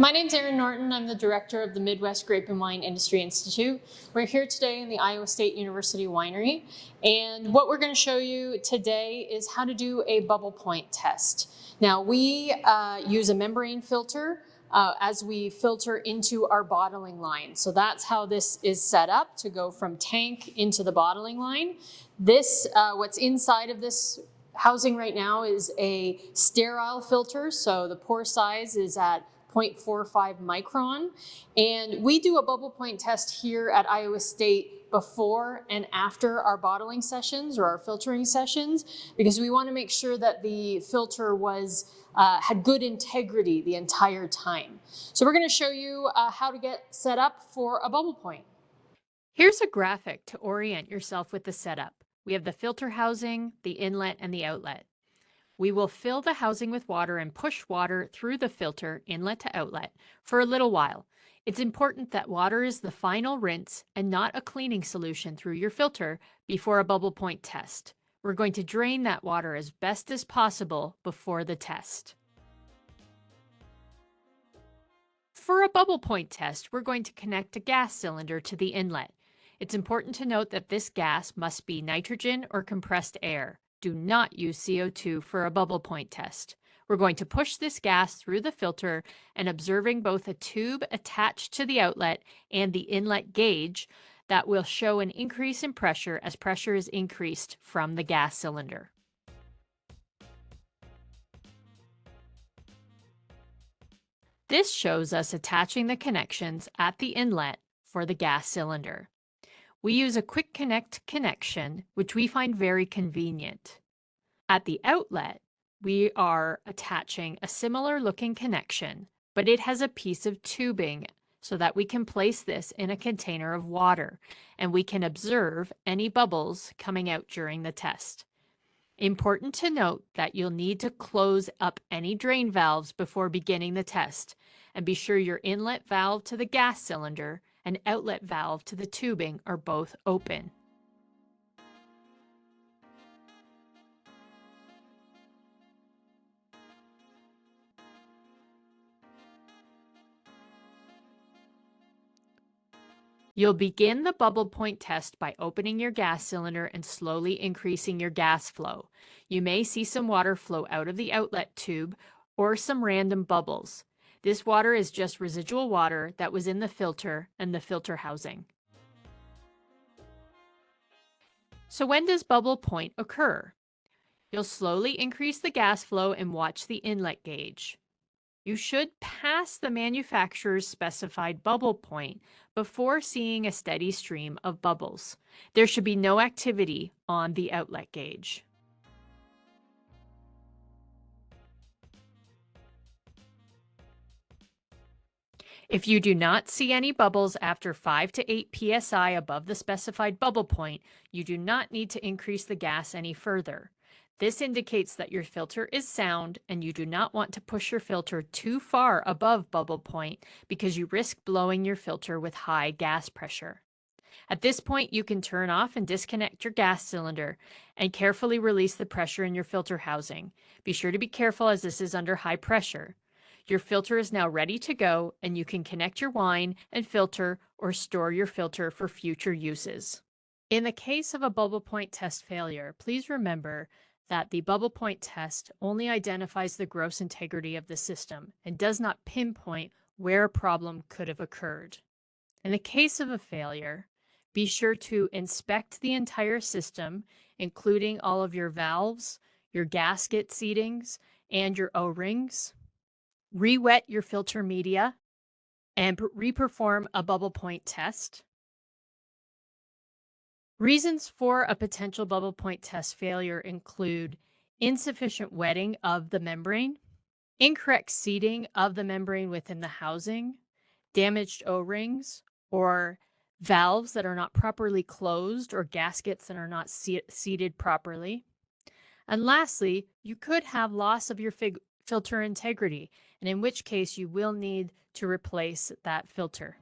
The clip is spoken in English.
My name's Erin Norton. I'm the director of the Midwest Grape and Wine Industry Institute. We're here today in the Iowa State University Winery, and what we're going to show you today is how to do a bubble point test. Now, we use a membrane filter as we filter into our bottling line. So that's how this is set up to go from tank into the bottling line. This, what's inside of this housing right now is a sterile filter, so the pore size is at 0.45 micron. And we do a bubble point test here at Iowa State before and after our bottling sessions or our filtering sessions, because we want to make sure that the filter had good integrity the entire time. So we're going to show you how to get set up for a bubble point. Here's a graphic to orient yourself with the setup. We have the filter housing, the inlet, and the outlet. We will fill the housing with water and push water through the filter, inlet to outlet, for a little while. It's important that water is the final rinse and not a cleaning solution through your filter before a bubble point test. We're going to drain that water as best as possible before the test. For a bubble point test, we're going to connect a gas cylinder to the inlet. It's important to note that this gas must be nitrogen or compressed air. Do not use CO2 for a bubble point test. We're going to push this gas through the filter and observing both a tube attached to the outlet and the inlet gauge that will show an increase in pressure as pressure is increased from the gas cylinder. This shows us attaching the connections at the inlet for the gas cylinder. We use a quick connect connection, which we find very convenient. At the outlet, we are attaching a similar looking connection, but it has a piece of tubing so that we can place this in a container of water and we can observe any bubbles coming out during the test. Important to note that you'll need to close up any drain valves before beginning the test, and be sure your inlet valve to the gas cylinder and outlet valve to the tubing are both open. You'll begin the bubble point test by opening your gas cylinder and slowly increasing your gas flow. You may see some water flow out of the outlet tube or some random bubbles. This water is just residual water that was in the filter and the filter housing. So when does bubble point occur? You'll slowly increase the gas flow and watch the inlet gauge. You should pass the manufacturer's specified bubble point before seeing a steady stream of bubbles. There should be no activity on the outlet gauge. If you do not see any bubbles after 5 to 8 psi above the specified bubble point, you do not need to increase the gas any further. This indicates that your filter is sound and you do not want to push your filter too far above bubble point because you risk blowing your filter with high gas pressure. At this point, you can turn off and disconnect your gas cylinder and carefully release the pressure in your filter housing. Be sure to be careful as this is under high pressure. Your filter is now ready to go and you can connect your wine and filter or store your filter for future uses. In the case of a bubble point test failure, please remember that the bubble point test only identifies the gross integrity of the system and does not pinpoint where a problem could have occurred. In the case of a failure, be sure to inspect the entire system, including all of your valves, your gasket seatings, and your O-rings. Re-wet your filter media and re-perform a bubble point test. Reasons for a potential bubble point test failure include insufficient wetting of the membrane, incorrect seating of the membrane within the housing, damaged O-rings, or valves that are not properly closed or gaskets that are not seated properly. And lastly, you could have loss of your filter integrity, and in which case you will need to replace that filter.